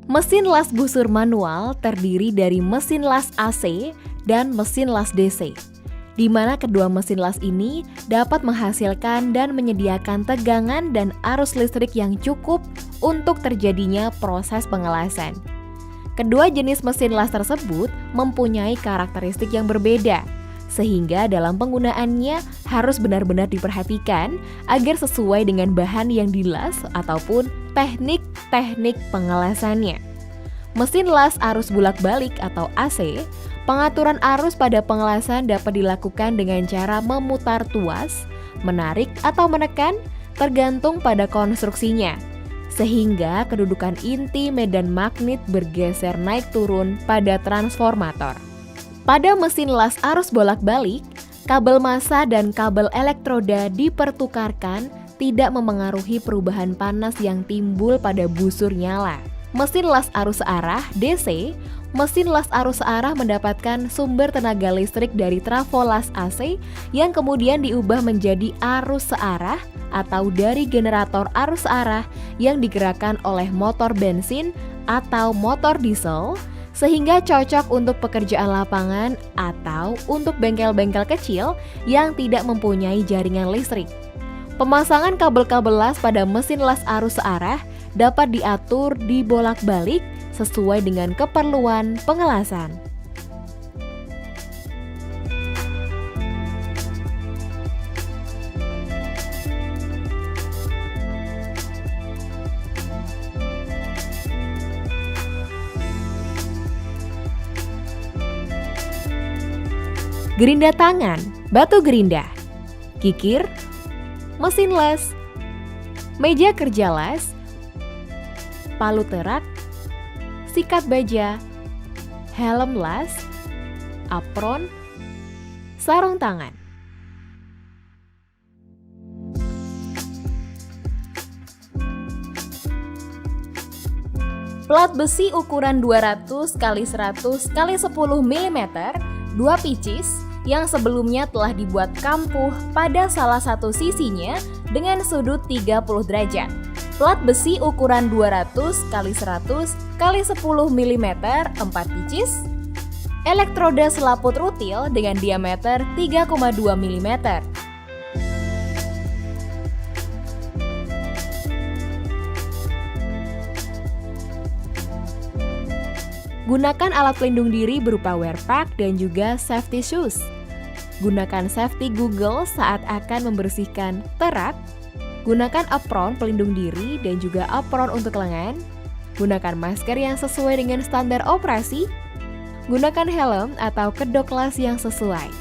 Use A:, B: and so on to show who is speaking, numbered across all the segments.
A: Mesin las busur manual terdiri dari mesin las AC dan mesin las DC, di mana kedua mesin las ini dapat menghasilkan dan menyediakan tegangan dan arus listrik yang cukup untuk terjadinya proses pengelasan. Kedua jenis mesin las tersebut mempunyai karakteristik yang berbeda, sehingga dalam penggunaannya harus benar-benar diperhatikan agar sesuai dengan bahan yang dilas ataupun teknik-teknik pengelasannya. Mesin las arus bolak-balik atau AC, pengaturan arus pada pengelasan dapat dilakukan dengan cara memutar tuas, menarik atau menekan, tergantung pada konstruksinya, sehingga kedudukan inti medan magnet bergeser naik turun pada transformator. Pada mesin las arus bolak-balik, kabel massa dan kabel elektroda dipertukarkan tidak memengaruhi perubahan panas yang timbul pada busur nyala. Mesin las arus searah DC, mesin las arus searah mendapatkan sumber tenaga listrik dari trafo las AC yang kemudian diubah menjadi arus searah atau dari generator arus searah yang digerakkan oleh motor bensin atau motor diesel, sehingga cocok untuk pekerjaan lapangan atau untuk bengkel-bengkel kecil yang tidak mempunyai jaringan listrik. Pemasangan kabel-kabel las pada mesin las arus searah dapat diatur dibolak-balik sesuai dengan keperluan pengelasan. Gerinda tangan, batu gerinda, kikir, mesin las, meja kerja las, palu terak, sikat baja, helm las, apron, sarung tangan. Plat besi ukuran 200 x 100 x 10 mm, 2 picis, yang sebelumnya telah dibuat kampuh pada salah satu sisinya dengan sudut 30 derajat. Plat besi ukuran 200 x 100 x 10 mm 4 picis. Elektroda selaput rutil dengan diameter 3,2 mm. Gunakan alat pelindung diri berupa wear pack dan juga safety shoes. Gunakan safety Google saat akan membersihkan terak. Gunakan apron pelindung diri dan juga apron untuk lengan. Gunakan masker yang sesuai dengan standar operasi. Gunakan helm atau kedok las yang sesuai.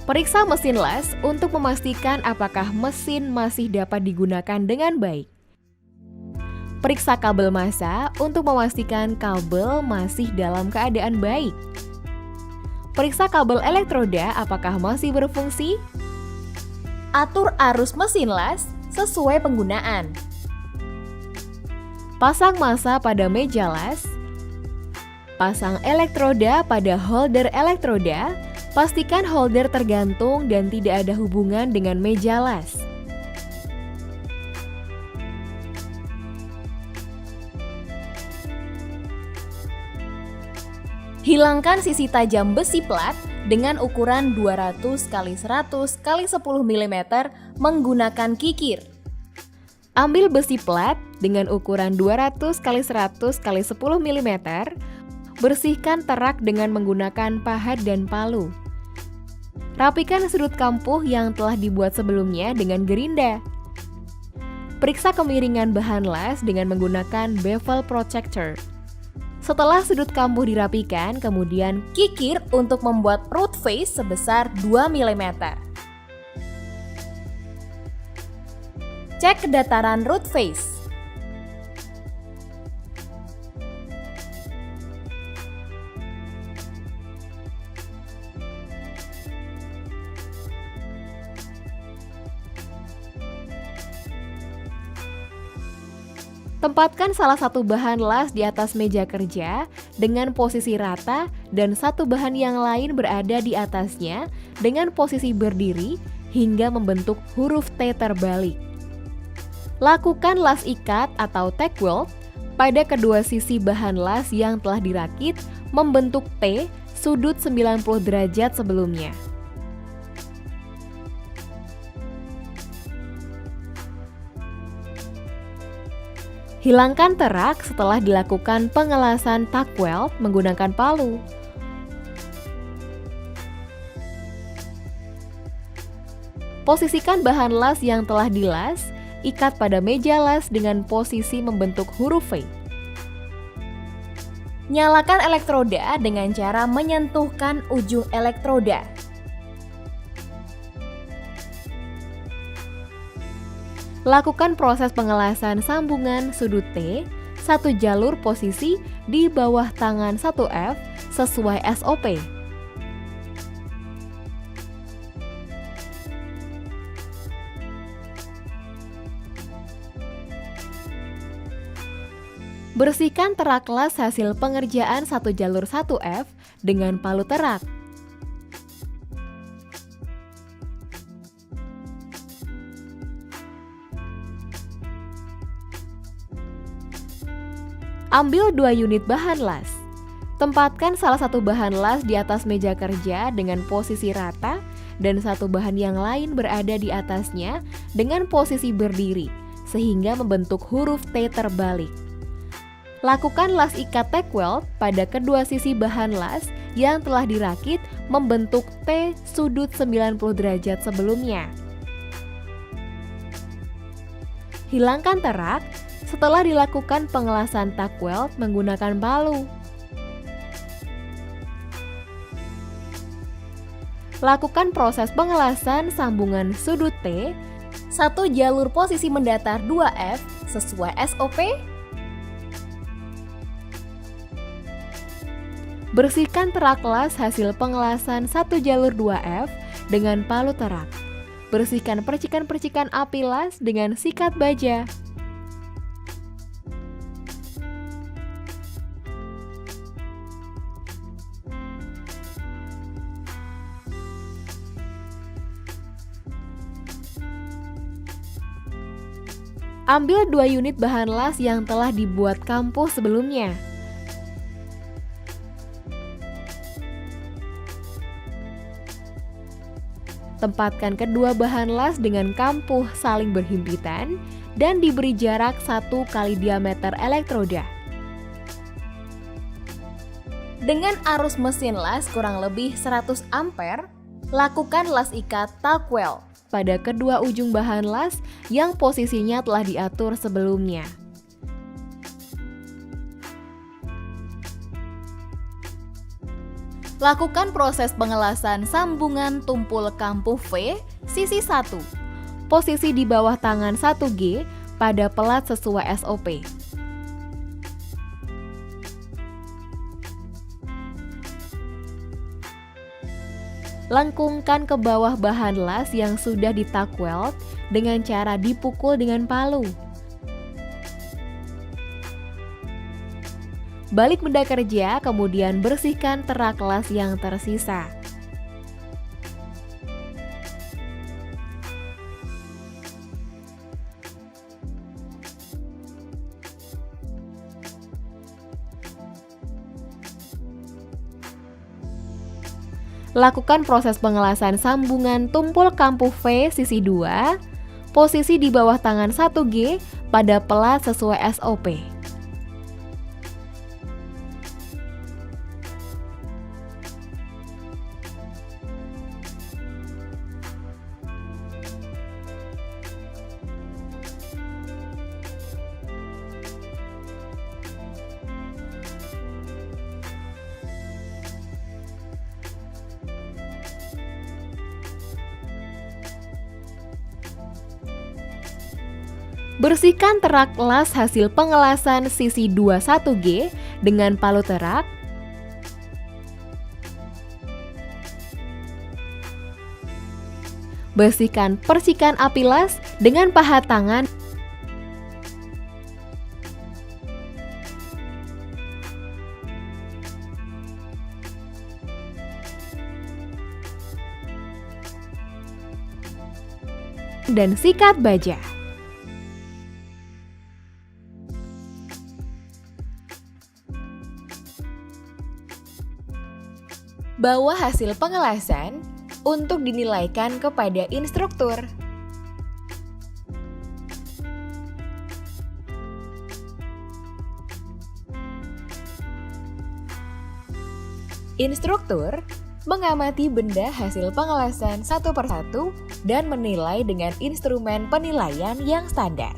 A: Periksa mesin las untuk memastikan apakah mesin masih dapat digunakan dengan baik. Periksa kabel massa untuk memastikan kabel masih dalam keadaan baik. Periksa kabel elektroda apakah masih berfungsi. Atur arus mesin las sesuai penggunaan. Pasang massa pada meja las. Pasang elektroda pada holder elektroda. Pastikan holder tergantung dan tidak ada hubungan dengan meja las. Hilangkan sisi tajam besi plat dengan ukuran 200 x 100 x 10 mm menggunakan kikir. Ambil besi plat dengan ukuran 200 x 100 x 10 mm. Bersihkan terak dengan menggunakan pahat dan palu. Rapikan sudut kampuh yang telah dibuat sebelumnya dengan gerinda. Periksa kemiringan bahan las dengan menggunakan bevel protector. Setelah sudut kampuh dirapikan, kemudian kikir untuk membuat root face sebesar 2 mm. Cek kedataran root face. Tempatkan salah satu bahan las di atas meja kerja dengan posisi rata dan satu bahan yang lain berada di atasnya dengan posisi berdiri hingga membentuk huruf T terbalik. Lakukan las ikat atau tack weld pada kedua sisi bahan las yang telah dirakit membentuk T sudut 90 derajat sebelumnya. Hilangkan terak setelah dilakukan pengelasan tack weld menggunakan palu. Posisikan bahan las yang telah dilas, ikat pada meja las dengan posisi membentuk huruf V. Nyalakan elektroda dengan cara menyentuhkan ujung elektroda. Lakukan proses pengelasan sambungan sudut T, satu jalur posisi di bawah tangan 1F sesuai SOP. Bersihkan terak las hasil pengerjaan satu jalur 1F dengan palu terak. Ambil 2 unit bahan las. Tempatkan salah satu bahan las di atas meja kerja dengan posisi rata dan satu bahan yang lain berada di atasnya dengan posisi berdiri, sehingga membentuk huruf T terbalik. Lakukan las ikat tack weld pada kedua sisi bahan las yang telah dirakit membentuk T sudut 90 derajat sebelumnya. Hilangkan terak setelah dilakukan pengelasan tack weld menggunakan palu. Lakukan proses pengelasan sambungan sudut T, satu jalur posisi mendatar 2F sesuai SOP. Bersihkan terak las hasil pengelasan satu jalur 2F dengan palu terak. Bersihkan percikan-percikan api las dengan sikat baja. Ambil 2 unit bahan las yang telah dibuat kampuh sebelumnya. Tempatkan kedua bahan las dengan kampuh saling berhimpitan dan diberi jarak 1 kali diameter elektroda. Dengan arus mesin las kurang lebih 100 ampere, lakukan las ikat tack weld pada kedua ujung bahan las yang posisinya telah diatur sebelumnya. Lakukan proses pengelasan sambungan tumpul kampuh V sisi 1, posisi di bawah tangan 1G pada pelat sesuai SOP. Lengkungkan ke bawah bahan las yang sudah di tack weld dengan cara dipukul dengan palu. Balik benda kerja, kemudian bersihkan terak las yang tersisa. Lakukan proses pengelasan sambungan tumpul kampuh V sisi 2, posisi di bawah tangan 1G pada pelat sesuai SOP. Bersihkan terak las hasil pengelasan sisi 21G dengan palu terak. Bersihkan percikan api las dengan paha tangan. dan sikat baja. Bawa hasil pengelasan untuk dinilaikan kepada instruktur. Instruktur mengamati benda hasil pengelasan satu persatu dan menilai dengan instrumen penilaian yang standar.